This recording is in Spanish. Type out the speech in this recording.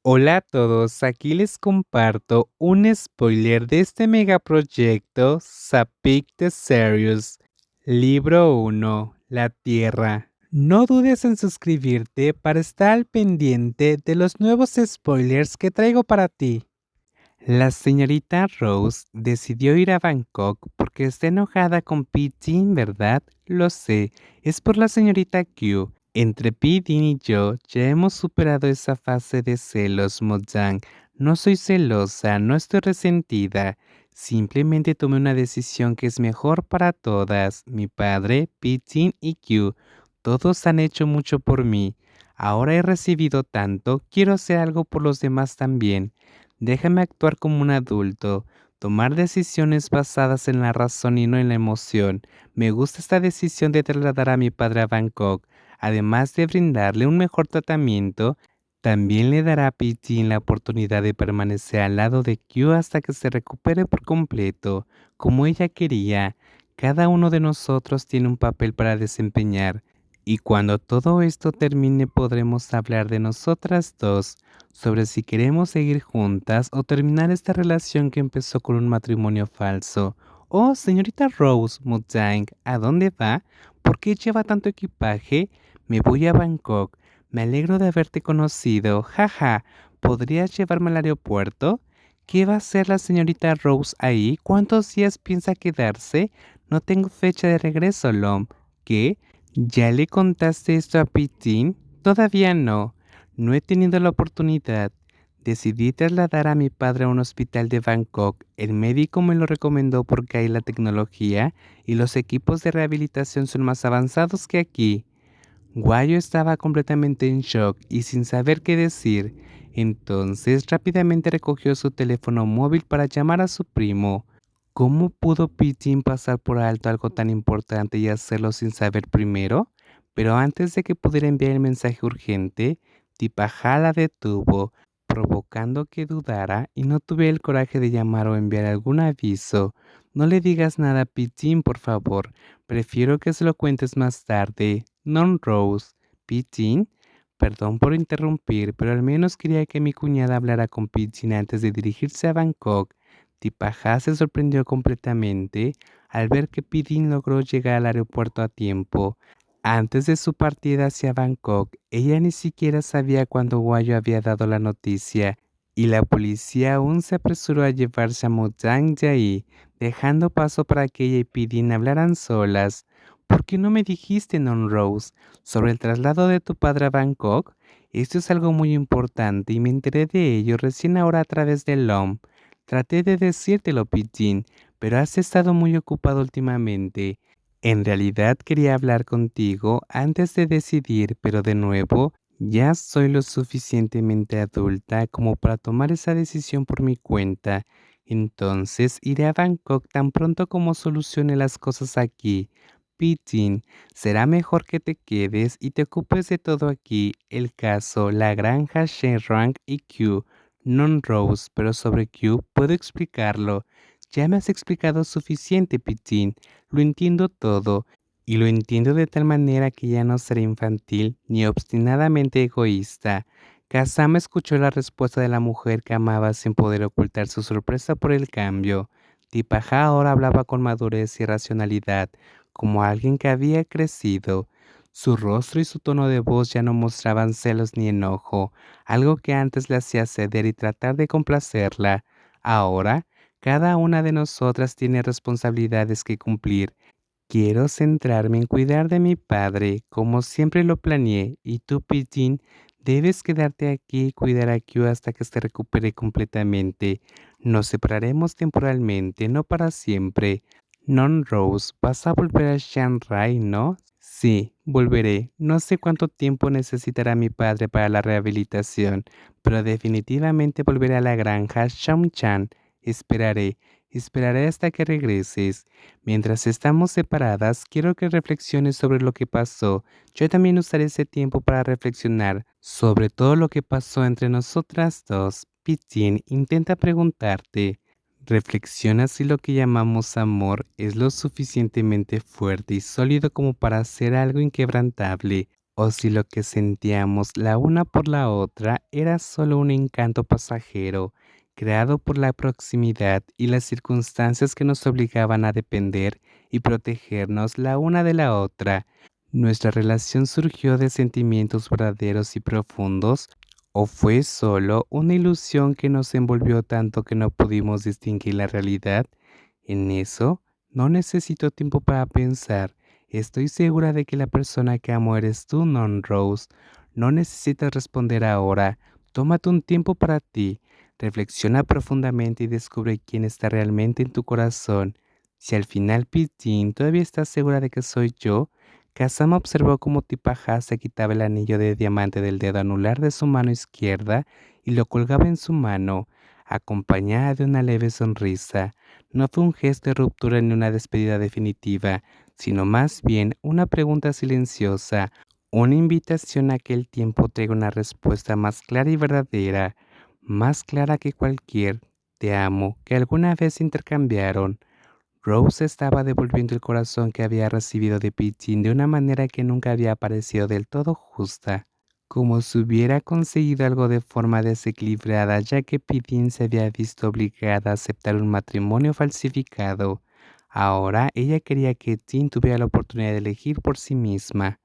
Hola a todos, aquí les comparto un spoiler de este megaproyecto Sapik the Series. Libro 1, La Tierra. No dudes en suscribirte para estar al pendiente de los nuevos spoilers que traigo para ti. La señorita Rose decidió ir a Bangkok porque está enojada con P-Team, ¿verdad? Lo sé, es por la señorita Q. Entre P-Team y yo ya hemos superado esa fase de celos, Mojang. No soy celosa, no estoy resentida. Simplemente tomé una decisión que es mejor para todas. Mi padre, P-Team y Q. Todos han hecho mucho por mí. Ahora he recibido tanto, quiero hacer algo por los demás también. Déjame actuar como un adulto, tomar decisiones basadas en la razón y no en la emoción. Me gusta esta decisión de trasladar a mi padre a Bangkok. Además de brindarle un mejor tratamiento, también le dará a Pitin la oportunidad de permanecer al lado de Q hasta que se recupere por completo, como ella quería. Cada uno de nosotros tiene un papel para desempeñar, y cuando todo esto termine podremos hablar de nosotras dos, sobre si queremos seguir juntas o terminar esta relación que empezó con un matrimonio falso. Oh, señorita Rose Mudang, ¿a dónde va? ¿Por qué lleva tanto equipaje? Me voy a Bangkok. Me alegro de haberte conocido. Jaja, ¿podrías llevarme al aeropuerto? ¿Qué va a hacer la señorita Rose ahí? ¿Cuántos días piensa quedarse? No tengo fecha de regreso, Lom. ¿Qué? ¿Ya le contaste esto a Pitín? Todavía no. No he tenido la oportunidad. Decidí trasladar a mi padre a un hospital de Bangkok. El médico me lo recomendó porque ahí la tecnología y los equipos de rehabilitación son más avanzados que aquí. Guayo estaba completamente en shock y sin saber qué decir. Entonces rápidamente recogió su teléfono móvil para llamar a su primo. ¿Cómo pudo Pitín pasar por alto algo tan importante y hacerlo sin saber primero? Pero antes de que pudiera enviar el mensaje urgente, Tipajá la detuvo, provocando que dudara y no tuve el coraje de llamar o enviar algún aviso. No le digas nada a Pitín, por favor. Prefiero que se lo cuentes más tarde. Non Rose. Pitín. Perdón por interrumpir, pero al menos quería que mi cuñada hablara con Pitín antes de dirigirse a Bangkok. Tipajá se sorprendió completamente al ver que Pitín logró llegar al aeropuerto a tiempo. Antes de su partida hacia Bangkok, ella ni siquiera sabía cuándo Guayo había dado la noticia, y la policía aún se apresuró a llevarse a Mojang de ahí, dejando paso para que ella y Pitín hablaran solas. ¿Por qué no me dijiste, Non Rose, sobre el traslado de tu padre a Bangkok? Esto es algo muy importante y me enteré de ello recién ahora a través de LOM. Traté de decírtelo, Pitín, pero has estado muy ocupado últimamente. En realidad quería hablar contigo antes de decidir, pero de nuevo, ya soy lo suficientemente adulta como para tomar esa decisión por mi cuenta. Entonces iré a Bangkok tan pronto como solucione las cosas aquí. Pitin, será mejor que te quedes y te ocupes de todo aquí, el caso, la granja Shenrang y Q. Non Rose, pero sobre Q puedo explicarlo. Ya me has explicado suficiente, Pitin. Lo entiendo todo, y lo entiendo de tal manera que ya no seré infantil ni obstinadamente egoísta. Kazama escuchó la respuesta de la mujer que amaba sin poder ocultar su sorpresa por el cambio. Tipaja ahora hablaba con madurez y racionalidad, como alguien que había crecido. Su rostro y su tono de voz ya no mostraban celos ni enojo, algo que antes le hacía ceder y tratar de complacerla. Ahora, cada una de nosotras tiene responsabilidades que cumplir. Quiero centrarme en cuidar de mi padre, como siempre lo planeé, y tú, Pitín, debes quedarte aquí y cuidar a Q hasta que se recupere completamente. Nos separaremos temporalmente, no para siempre. Non Rose, vas a volver a Shanghai, ¿no? Sí, volveré. No sé cuánto tiempo necesitará mi padre para la rehabilitación, pero definitivamente volveré a la granja Shamchan. Esperaré, esperaré hasta que regreses. Mientras estamos separadas, quiero que reflexiones sobre lo que pasó. Yo también usaré ese tiempo para reflexionar sobre todo lo que pasó entre nosotras dos. Pitín intenta preguntarte. Reflexiona si lo que llamamos amor es lo suficientemente fuerte y sólido como para ser algo inquebrantable. o si lo que sentíamos la una por la otra era solo un encanto pasajero, creado por la proximidad y las circunstancias que nos obligaban a depender y protegernos la una de la otra. ¿Nuestra relación surgió de sentimientos verdaderos y profundos, o fue solo una ilusión que nos envolvió tanto que no pudimos distinguir la realidad? En eso, no necesito tiempo para pensar. Estoy segura de que la persona que amo eres tú, Non Rose. No necesitas responder ahora. Tómate un tiempo para ti. Reflexiona profundamente y descubre quién está realmente en tu corazón. Si al final, Pitín, todavía estás segura de que soy yo, Kazama observó cómo Tipaja se quitaba el anillo de diamante del dedo anular de su mano izquierda y lo colgaba en su mano, acompañada de una leve sonrisa. No fue un gesto de ruptura ni una despedida definitiva, sino más bien una pregunta silenciosa, una invitación a que el tiempo traiga una respuesta más clara y verdadera, más clara que cualquier "te amo" que alguna vez intercambiaron. Rose estaba devolviendo el corazón que había recibido de Pippin de una manera que nunca había parecido del todo justa, como si hubiera conseguido algo de forma desequilibrada, ya que Pippin se había visto obligada a aceptar un matrimonio falsificado. Ahora ella quería que Tin tuviera la oportunidad de elegir por sí misma.